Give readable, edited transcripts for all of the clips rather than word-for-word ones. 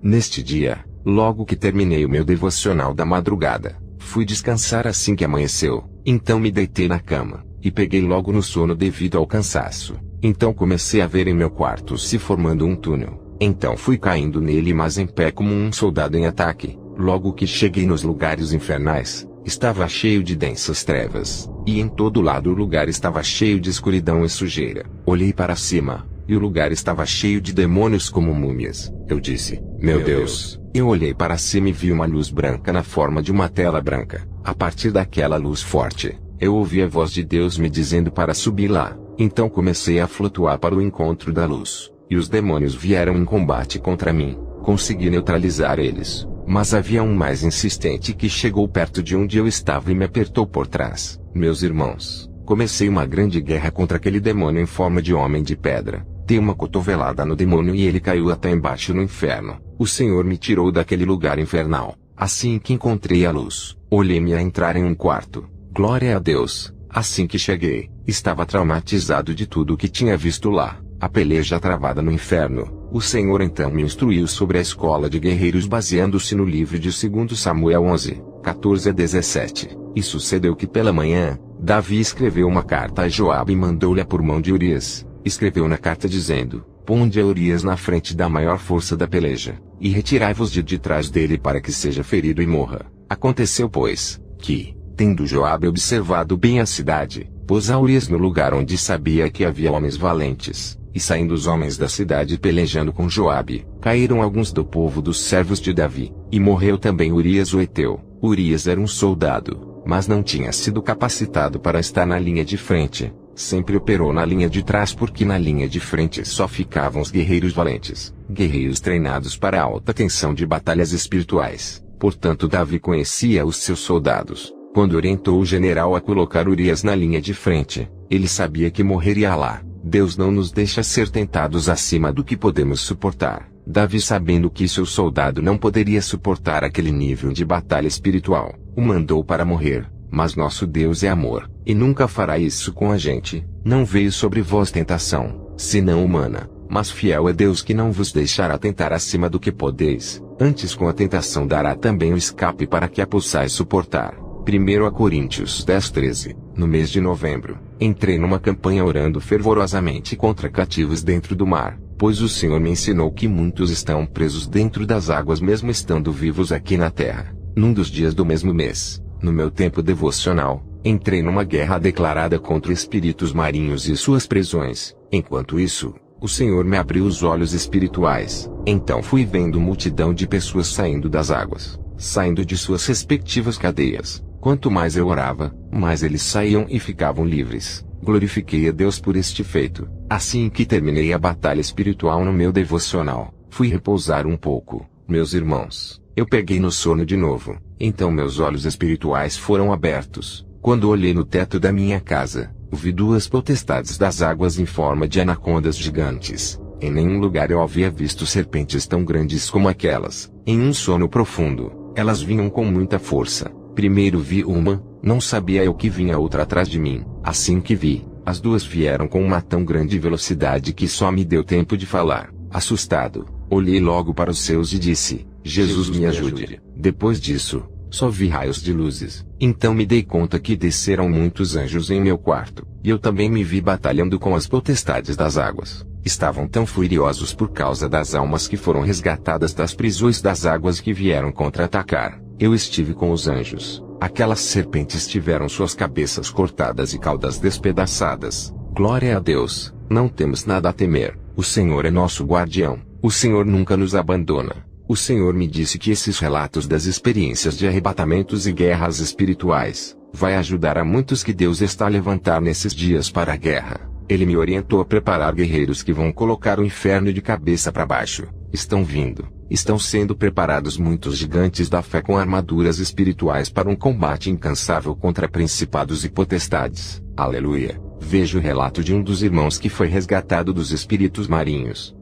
Neste dia, logo que terminei o meu devocional da madrugada, fui descansar assim que amanheceu. Então me deitei na cama, e peguei logo no sono devido ao cansaço. Então comecei a ver em meu quarto se formando um túnel. Então fui caindo nele mas em pé como um soldado em ataque. Logo que cheguei nos lugares infernais, estava cheio de densas trevas, e em todo lado o lugar estava cheio de escuridão e sujeira. Olhei para cima, e o lugar estava cheio de demônios como múmias. Eu disse, meu Deus. Eu olhei para cima e vi uma luz branca na forma de uma tela branca. A partir daquela luz forte, eu ouvi a voz de Deus me dizendo para subir lá. Então comecei a flutuar para o encontro da luz, e os demônios vieram em combate contra mim. Consegui neutralizar eles, mas havia um mais insistente que chegou perto de onde eu estava e me apertou por trás. Meus irmãos, comecei uma grande guerra contra aquele demônio em forma de homem de pedra. Dei uma cotovelada no demônio e ele caiu até embaixo no inferno. O Senhor me tirou daquele lugar infernal. Assim que encontrei a luz, olhei-me a entrar em um quarto. Glória a Deus. Assim que cheguei, estava traumatizado de tudo o que tinha visto lá. A peleja travada no inferno. O Senhor então me instruiu sobre a escola de guerreiros baseando-se no livro de 2 Samuel 11, 14 a 17. E sucedeu que pela manhã, Davi escreveu uma carta a Joabe e mandou-lhe por mão de Urias. Escreveu na carta dizendo, ponde a Urias na frente da maior força da peleja, e retirai-vos de trás dele para que seja ferido e morra. Aconteceu pois, que, tendo Joabe observado bem a cidade, pôs a Urias no lugar onde sabia que havia homens valentes. E saindo os homens da cidade pelejando com Joabe, caíram alguns do povo dos servos de Davi, e morreu também Urias o Heteu. Urias era um soldado, mas não tinha sido capacitado para estar na linha de frente. Sempre operou na linha de trás porque na linha de frente só ficavam os guerreiros valentes, guerreiros treinados para a alta tensão de batalhas espirituais. Portanto Davi conhecia os seus soldados. Quando orientou o general a colocar Urias na linha de frente, ele sabia que morreria lá. Deus não nos deixa ser tentados acima do que podemos suportar. Davi, sabendo que seu soldado não poderia suportar aquele nível de batalha espiritual, o mandou para morrer. Mas nosso Deus é amor, e nunca fará isso com a gente. Não veio sobre vós tentação, senão humana, mas fiel é Deus que não vos deixará tentar acima do que podeis. Antes com a tentação dará também o escape para que a possais suportar. 1 Coríntios 10:13. No mês de novembro, entrei numa campanha orando fervorosamente contra cativos dentro do mar, pois o Senhor me ensinou que muitos estão presos dentro das águas mesmo estando vivos aqui na terra. Num dos dias do mesmo mês, no meu tempo devocional, entrei numa guerra declarada contra espíritos marinhos e suas prisões. Enquanto isso, o Senhor me abriu os olhos espirituais. Então fui vendo multidão de pessoas saindo das águas, saindo de suas respectivas cadeias. Quanto mais eu orava, mais eles saíam e ficavam livres. Glorifiquei a Deus por este feito. Assim que terminei a batalha espiritual no meu devocional, fui repousar um pouco. Meus irmãos, eu peguei no sono de novo. Então meus olhos espirituais foram abertos. Quando olhei no teto da minha casa, vi 2 potestades das águas em forma de anacondas gigantes. Em nenhum lugar eu havia visto serpentes tão grandes como aquelas. Em um sono profundo, elas vinham com muita força. Primeiro vi uma, não sabia eu que vinha outra atrás de mim. Assim que vi, as 2 vieram com uma tão grande velocidade que só me deu tempo de falar. Assustado, olhei logo para os céus e disse, Jesus me ajude. Depois disso, só vi raios de luzes. Então me dei conta que desceram muitos anjos em meu quarto, e eu também me vi batalhando com as potestades das águas. Estavam tão furiosos por causa das almas que foram resgatadas das prisões das águas que vieram contra-atacar. Eu estive com os anjos. Aquelas serpentes tiveram suas cabeças cortadas e caudas despedaçadas. Glória a Deus, não temos nada a temer. O Senhor é nosso guardião. O Senhor nunca nos abandona. O Senhor me disse que esses relatos das experiências de arrebatamentos e guerras espirituais vai ajudar a muitos que Deus está a levantar nesses dias para a guerra. Ele me orientou a preparar guerreiros que vão colocar o inferno de cabeça para baixo. Estão vindo. Estão sendo preparados muitos gigantes da fé com armaduras espirituais para um combate incansável contra principados e potestades. Aleluia. Veja o relato de um dos irmãos que foi resgatado dos espíritos marinhos.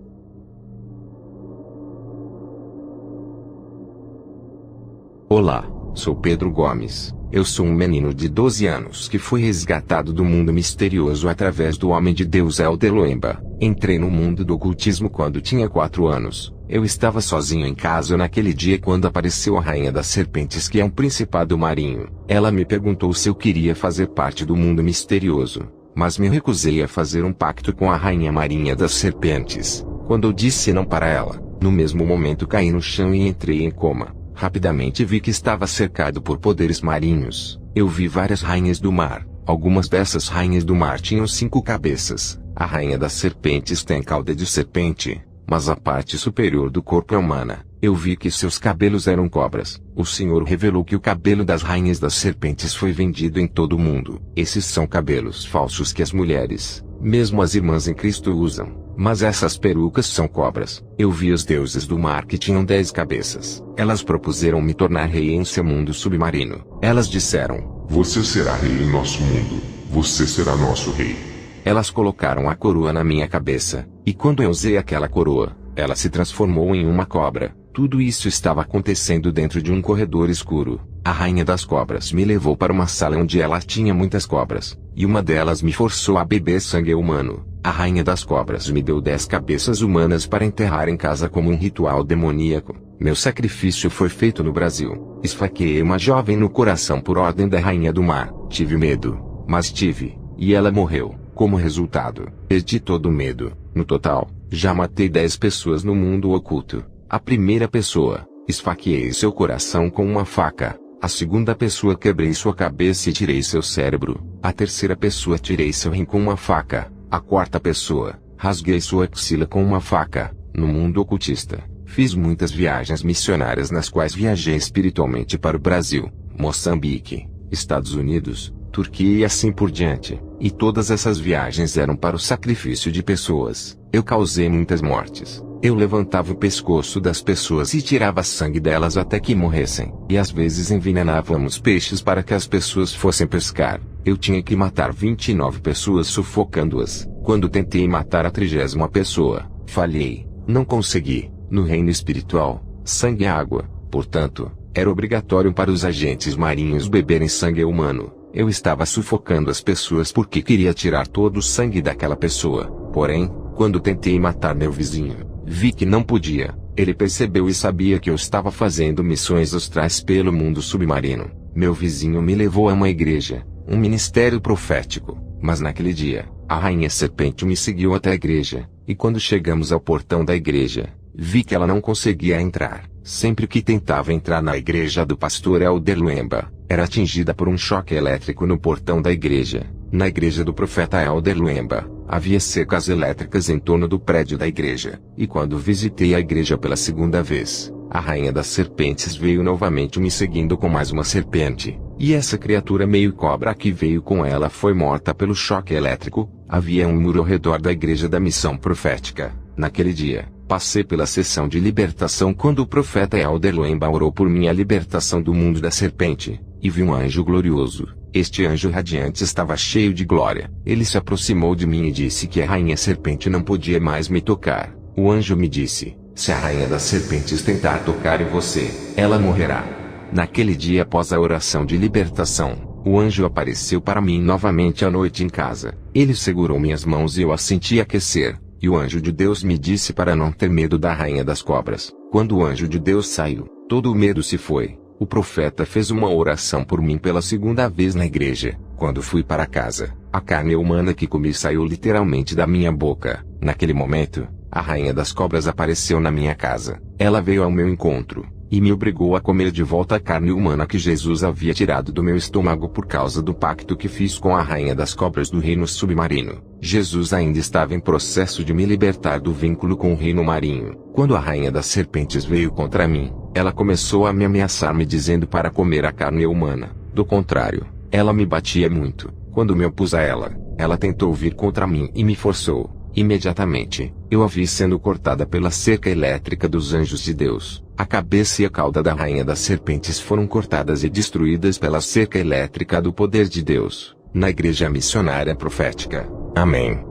Olá, sou Pedro Gomes. Eu sou um menino de 12 anos que foi resgatado do mundo misterioso através do homem de Deus Elder Loemba. Entrei no mundo do ocultismo quando tinha 4 anos. Eu estava sozinho em casa naquele dia quando apareceu a Rainha das Serpentes, que é um principado marinho. Ela me perguntou se eu queria fazer parte do mundo misterioso, mas me recusei a fazer um pacto com a Rainha Marinha das Serpentes. Quando eu disse não para ela, no mesmo momento caí no chão e entrei em coma. Rapidamente vi que estava cercado por poderes marinhos. Eu vi várias rainhas do mar. Algumas dessas rainhas do mar tinham 5 cabeças. A Rainha das Serpentes tem cauda de serpente, mas a parte superior do corpo é humana. Eu vi que seus cabelos eram cobras. O Senhor revelou que o cabelo das rainhas das serpentes foi vendido em todo o mundo. Esses são cabelos falsos que as mulheres, mesmo as irmãs em Cristo, usam. Mas essas perucas são cobras. Eu vi os deuses do mar que tinham 10 cabeças. Elas propuseram me tornar rei em seu mundo submarino. Elas disseram: Você será rei em nosso mundo. Você será nosso rei. Elas colocaram a coroa na minha cabeça, e quando eu usei aquela coroa, ela se transformou em uma cobra. Tudo isso estava acontecendo dentro de um corredor escuro. A Rainha das Cobras me levou para uma sala onde ela tinha muitas cobras, e uma delas me forçou a beber sangue humano. A Rainha das Cobras me deu 10 cabeças humanas para enterrar em casa como um ritual demoníaco. Meu sacrifício foi feito no Brasil. Esfaqueei uma jovem no coração por ordem da Rainha do Mar. Tive medo, mas tive, e ela morreu. Como resultado, perdi todo o medo. No total, já matei 10 pessoas no mundo oculto. A primeira pessoa, esfaqueei seu coração com uma faca. A segunda pessoa, quebrei sua cabeça e tirei seu cérebro. A terceira pessoa, tirei seu rim com uma faca. A quarta pessoa, rasguei sua axila com uma faca. No mundo ocultista, fiz muitas viagens missionárias nas quais viajei espiritualmente para o Brasil, Moçambique, Estados Unidos, Turquia e assim por diante. E todas essas viagens eram para o sacrifício de pessoas. Eu causei muitas mortes. Eu levantava o pescoço das pessoas e tirava sangue delas até que morressem. E às vezes envenenávamos peixes para que as pessoas fossem pescar. Eu tinha que matar 29 pessoas sufocando-as. Quando tentei matar a 30ª pessoa, falhei. Não consegui. No reino espiritual, sangue é água. Portanto, era obrigatório para os agentes marinhos beberem sangue humano. Eu estava sufocando as pessoas porque queria tirar todo o sangue daquela pessoa. Porém, quando tentei matar meu vizinho, vi que não podia. Ele percebeu e sabia que eu estava fazendo missões astrais pelo mundo submarino. Meu vizinho me levou a uma igreja, um ministério profético. Mas naquele dia, a Rainha Serpente me seguiu até a igreja, e quando chegamos ao portão da igreja, vi que ela não conseguia entrar. Sempre que tentava entrar na igreja do pastor Elder Luemba, era atingida por um choque elétrico no portão da igreja. Na igreja do profeta Elder Luemba, havia cercas elétricas em torno do prédio da igreja. E quando visitei a igreja pela segunda vez, a Rainha das Serpentes veio novamente me seguindo com mais uma serpente. E essa criatura meio cobra que veio com ela foi morta pelo choque elétrico. Havia um muro ao redor da igreja da missão profética. Naquele dia, passei pela sessão de libertação quando o profeta Elder Luemba orou por minha libertação do mundo da serpente, e vi um anjo glorioso. Este anjo radiante estava cheio de glória. Ele se aproximou de mim e disse que a Rainha Serpente não podia mais me tocar. O anjo me disse: se a Rainha das Serpentes tentar tocar em você, ela morrerá. Naquele dia, após a oração de libertação, o anjo apareceu para mim novamente à noite em casa. Ele segurou minhas mãos e eu as senti aquecer. E o anjo de Deus me disse para não ter medo da Rainha das Cobras. Quando o anjo de Deus saiu, todo o medo se foi. O profeta fez uma oração por mim pela segunda vez na igreja. Quando fui para casa, a carne humana que comi saiu literalmente da minha boca. Naquele momento, a Rainha das Cobras apareceu na minha casa. Ela veio ao meu encontro, e me obrigou a comer de volta a carne humana que Jesus havia tirado do meu estômago por causa do pacto que fiz com a Rainha das Cobras do reino submarino. Jesus ainda estava em processo de me libertar do vínculo com o reino marinho. Quando a Rainha das Serpentes veio contra mim, ela começou a me ameaçar me dizendo para comer a carne humana. Do contrário, ela me batia muito. Quando me opus a ela, ela tentou vir contra mim e me forçou. Imediatamente, eu a vi sendo cortada pela cerca elétrica dos anjos de Deus. A cabeça e a cauda da Rainha das Serpentes foram cortadas e destruídas pela cerca elétrica do poder de Deus, na Igreja Missionária Profética. Amém.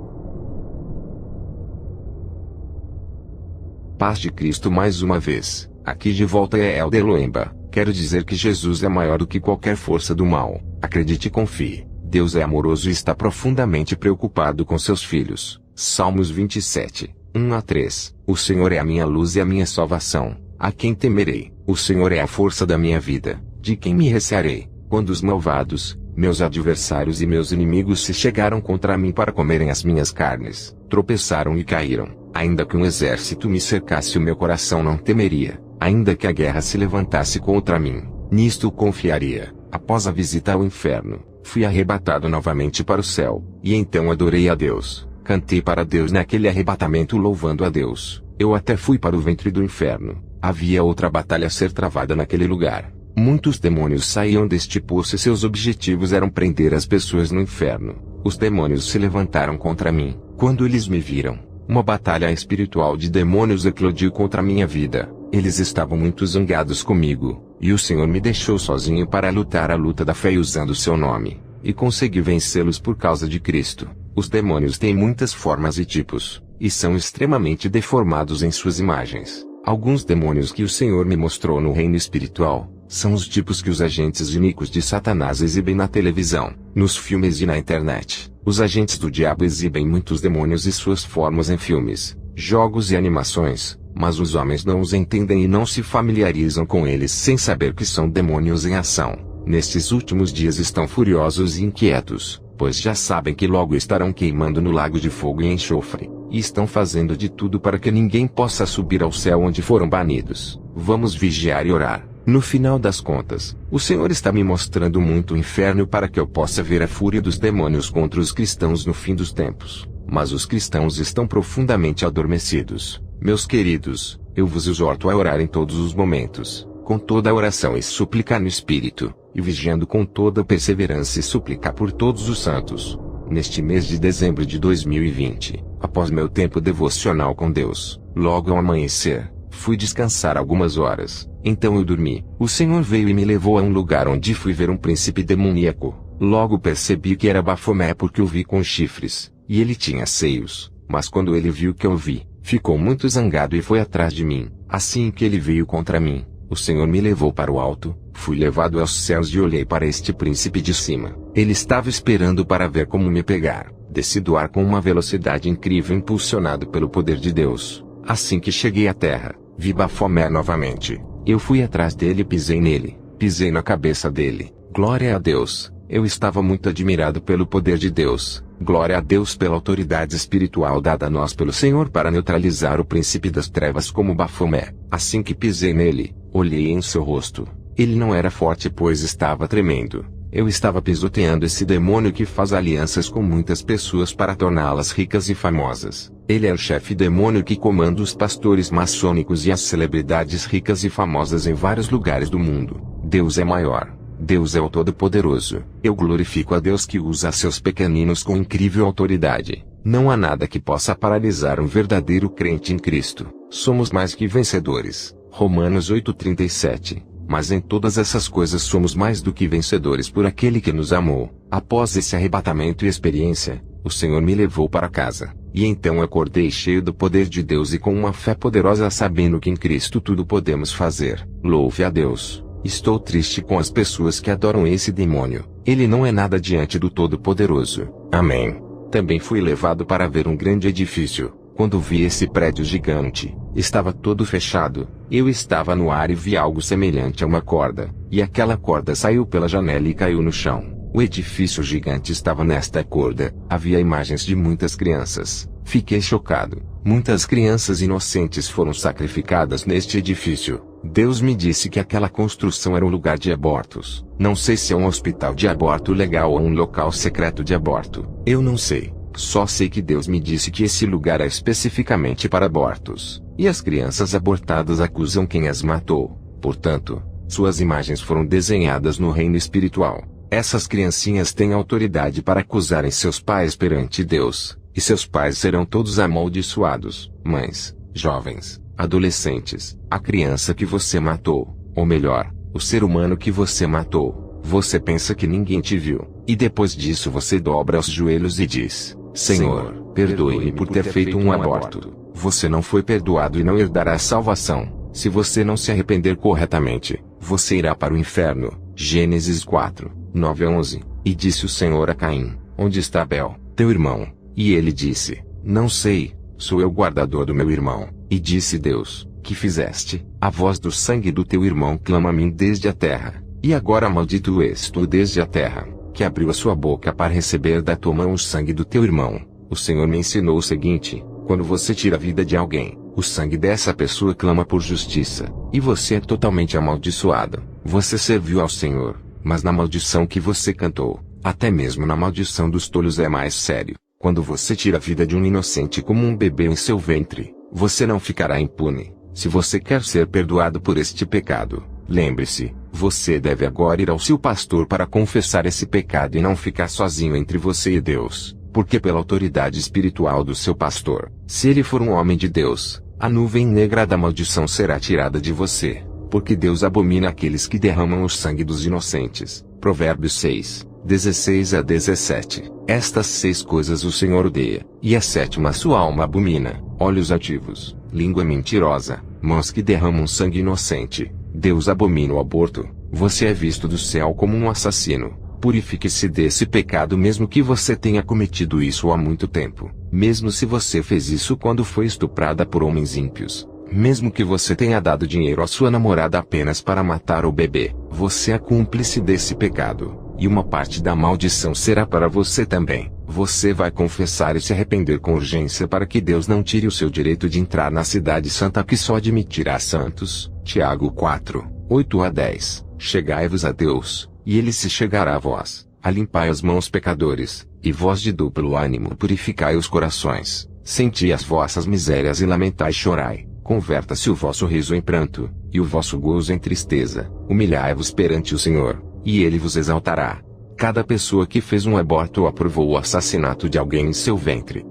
Paz de Cristo mais uma vez. Aqui de volta é Elder Luemba. Quero dizer que Jesus é maior do que qualquer força do mal. Acredite e confie. Deus é amoroso e está profundamente preocupado com seus filhos. Salmos 27. 1 a 3. O Senhor é a minha luz e a minha salvação. A quem temerei? O Senhor é a força da minha vida. De quem me recearei? Quando os malvados, meus adversários e meus inimigos se chegaram contra mim para comerem as minhas carnes, tropeçaram e caíram. Ainda que um exército me cercasse, o meu coração não temeria. Ainda que a guerra se levantasse contra mim, nisto confiaria. Após a visita ao inferno, fui arrebatado novamente para o céu, e então adorei a Deus. Cantei para Deus naquele arrebatamento, louvando a Deus. Eu até fui para o ventre do inferno. Havia outra batalha a ser travada naquele lugar. Muitos demônios saíam deste poço e seus objetivos eram prender as pessoas no inferno. Os demônios se levantaram contra mim. Quando eles me viram, uma batalha espiritual de demônios eclodiu contra a minha vida. Eles estavam muito zangados comigo, e o Senhor me deixou sozinho para lutar a luta da fé usando o seu nome. E consegui vencê-los por causa de Cristo. Os demônios têm muitas formas e tipos, e são extremamente deformados em suas imagens. Alguns demônios que o Senhor me mostrou no reino espiritual, são os tipos que os agentes iníquos de Satanás exibem na televisão, nos filmes e na internet. Os agentes do diabo exibem muitos demônios e suas formas em filmes, jogos e animações, mas os homens não os entendem e não se familiarizam com eles sem saber que são demônios em ação. Nestes últimos dias estão furiosos e inquietos, pois já sabem que logo estarão queimando no lago de fogo e enxofre, e estão fazendo de tudo para que ninguém possa subir ao céu onde foram banidos. Vamos vigiar e orar. No final das contas, o Senhor está me mostrando muito o inferno para que eu possa ver a fúria dos demônios contra os cristãos no fim dos tempos. Mas os cristãos estão profundamente adormecidos. Meus queridos, eu vos exorto a orar em todos os momentos, com toda a oração e súplica no Espírito, e vigiando com toda perseverança e súplica por todos os santos. Neste mês de dezembro de 2020, após meu tempo devocional com Deus, logo ao amanhecer, fui descansar algumas horas. Então eu dormi. O Senhor veio e me levou a um lugar onde fui ver um príncipe demoníaco. Logo percebi que era Bafomé porque o vi com chifres, e ele tinha seios. Mas quando ele viu que eu vi, ficou muito zangado e foi atrás de mim. Assim que ele veio contra mim, o Senhor me levou para o alto, fui levado aos céus e olhei para este príncipe de cima. Ele estava esperando para ver como me pegar. Desci do ar com uma velocidade incrível impulsionado pelo poder de Deus. Assim que cheguei à terra, vi Bafomé novamente. Eu fui atrás dele e pisei nele, pisei na cabeça dele. Glória a Deus, eu estava muito admirado pelo poder de Deus. Glória a Deus pela autoridade espiritual dada a nós pelo Senhor para neutralizar o príncipe das trevas como Bafomé. Assim que pisei nele, olhei em seu rosto. Ele não era forte pois estava tremendo. Eu estava pisoteando esse demônio que faz alianças com muitas pessoas para torná-las ricas e famosas. Ele é o chefe demônio que comanda os pastores maçônicos e as celebridades ricas e famosas em vários lugares do mundo. Deus é maior. Deus é o Todo-Poderoso. Eu glorifico a Deus que usa seus pequeninos com incrível autoridade. Não há nada que possa paralisar um verdadeiro crente em Cristo. Somos mais que vencedores. Romanos 8:37. Mas em todas essas coisas somos mais do que vencedores por aquele que nos amou. Após esse arrebatamento e experiência, o Senhor me levou para casa. E então acordei cheio do poder de Deus e com uma fé poderosa sabendo que em Cristo tudo podemos fazer. Louve a Deus. Estou triste com as pessoas que adoram esse demônio. Ele não é nada diante do Todo-Poderoso. Amém. Também fui levado para ver um grande edifício. Quando vi esse prédio gigante, estava todo fechado. Eu estava no ar e vi algo semelhante a uma corda, e aquela corda saiu pela janela e caiu no chão. O edifício gigante estava nesta corda. Havia imagens de muitas crianças. Fiquei chocado. Muitas crianças inocentes foram sacrificadas neste edifício. Deus me disse que aquela construção era um lugar de abortos. Não sei se é um hospital de aborto legal ou um local secreto de aborto. Eu não sei. Só sei que Deus me disse que esse lugar é especificamente para abortos. E as crianças abortadas acusam quem as matou. Portanto, suas imagens foram desenhadas no reino espiritual. Essas criancinhas têm autoridade para acusarem seus pais perante Deus. E seus pais serão todos amaldiçoados. Mães, jovens, adolescentes, a criança que você matou, ou melhor, o ser humano que você matou. Você pensa que ninguém te viu. E depois disso você dobra os joelhos e diz: Senhor, perdoe-me por ter feito um aborto. Você não foi perdoado e não herdará a salvação. Se você não se arrepender corretamente, você irá para o inferno. Gênesis 4:9-11. E disse o Senhor a Caim: Onde está Abel, teu irmão? E ele disse: Não sei. sou eu guardador do meu irmão. E disse Deus, que fizeste? A voz do sangue do teu irmão clama a mim desde a terra. E agora maldito és tu desde a terra, que abriu a sua boca para receber da tua mão o sangue do teu irmão. O Senhor me ensinou o seguinte: quando você tira a vida de alguém, o sangue dessa pessoa clama por justiça, e você é totalmente amaldiçoado. Você serviu ao Senhor, mas na maldição que você cantou, até mesmo na maldição dos tolos é mais sério. Quando você tira a vida de um inocente como um bebê em seu ventre, você não ficará impune. Se você quer ser perdoado por este pecado, lembre-se, você deve agora ir ao seu pastor para confessar esse pecado e não ficar sozinho entre você e Deus, porque pela autoridade espiritual do seu pastor, se ele for um homem de Deus, a nuvem negra da maldição será tirada de você, porque Deus abomina aqueles que derramam o sangue dos inocentes. Provérbios 6, 16 a 17. Estas 6 coisas o Senhor odeia, e a 7ª sua alma abomina: olhos altivos, língua mentirosa, mãos que derramam sangue inocente. Deus abomina o aborto. Você é visto do céu como um assassino. Purifique-se desse pecado mesmo que você tenha cometido isso há muito tempo. Mesmo se você fez isso quando foi estuprada por homens ímpios. Mesmo que você tenha dado dinheiro à sua namorada apenas para matar o bebê. Você é cúmplice desse pecado. E uma parte da maldição será para você também. Você vai confessar e se arrepender com urgência para que Deus não tire o seu direito de entrar na cidade santa que só admitirá santos. Tiago 4, 8 a 10. Chegai-vos a Deus, e Ele se chegará a vós. Alimpai as mãos, pecadores, e vós de duplo ânimo purificai os corações. Senti as vossas misérias e lamentai e chorai. Converta-se o vosso riso em pranto, e o vosso gozo em tristeza. Humilhai-vos perante o Senhor, e Ele vos exaltará. Cada pessoa que fez um aborto ou aprovou o assassinato de alguém em seu ventre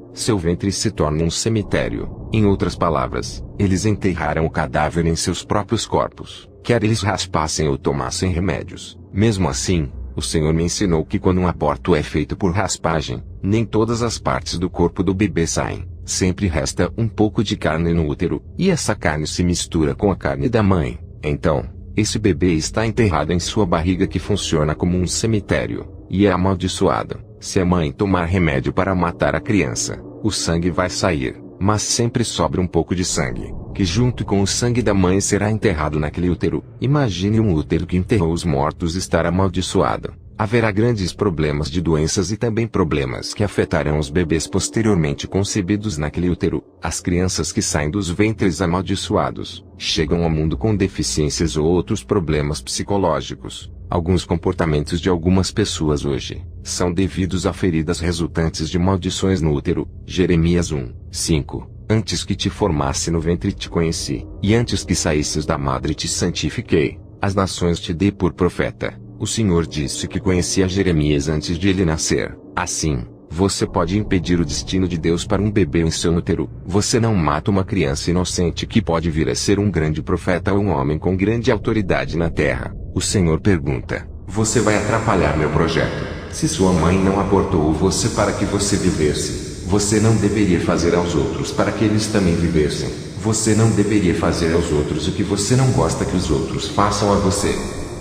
se torna um cemitério. Em outras palavras, eles enterraram o cadáver em seus próprios corpos, quer eles raspassem ou tomassem remédios. Mesmo assim, o Senhor me ensinou que quando um aborto é feito por raspagem, nem todas as partes do corpo do bebê saem. Sempre resta um pouco de carne no útero, e essa carne se mistura com a carne da mãe. Então, esse bebê está enterrado em sua barriga, que funciona como um cemitério, e é amaldiçoado. Se a mãe tomar remédio para matar a criança, o sangue vai sair, mas sempre sobra um pouco de sangue, que junto com o sangue da mãe será enterrado naquele útero. Imagine um útero que enterrou os mortos estar amaldiçoado. Haverá grandes problemas de doenças e também problemas que afetarão os bebês posteriormente concebidos naquele útero. As crianças que saem dos ventres amaldiçoados chegam ao mundo com deficiências ou outros problemas psicológicos. Alguns comportamentos de algumas pessoas hoje são devidos a feridas resultantes de maldições no útero. Jeremias 1, 5. Antes que te formasse no ventre te conheci, e antes que saísses da madre te santifiquei. As nações te dei por profeta. O Senhor disse que conhecia Jeremias antes de ele nascer. Assim, você pode impedir o destino de Deus para um bebê em seu útero. Você não mata uma criança inocente que pode vir a ser um grande profeta ou um homem com grande autoridade na terra. O Senhor pergunta: você vai atrapalhar meu projeto? Se sua mãe não abortou você para que você vivesse, você não deveria fazer aos outros para que eles também vivessem. Você não deveria fazer aos outros o que você não gosta que os outros façam a você.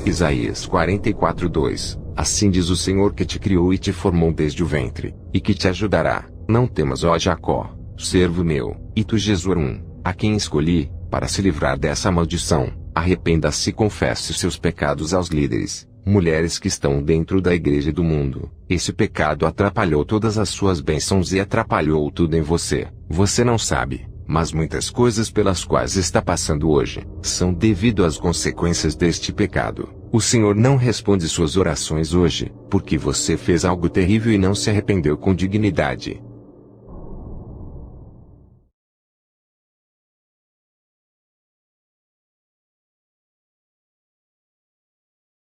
Isaías 44:2. Assim diz o Senhor que te criou e te formou desde o ventre, e que te ajudará. Não temas, ó Jacó, servo meu, e tu Jesurum, a quem escolhi, para se livrar dessa maldição. Arrependa-se e confesse seus pecados aos líderes, mulheres que estão dentro da igreja do mundo. Esse pecado atrapalhou todas as suas bênçãos e atrapalhou tudo em você. Você não sabe, mas muitas coisas pelas quais está passando hoje são devido às consequências deste pecado. O Senhor não responde suas orações hoje, porque você fez algo terrível e não se arrependeu com dignidade.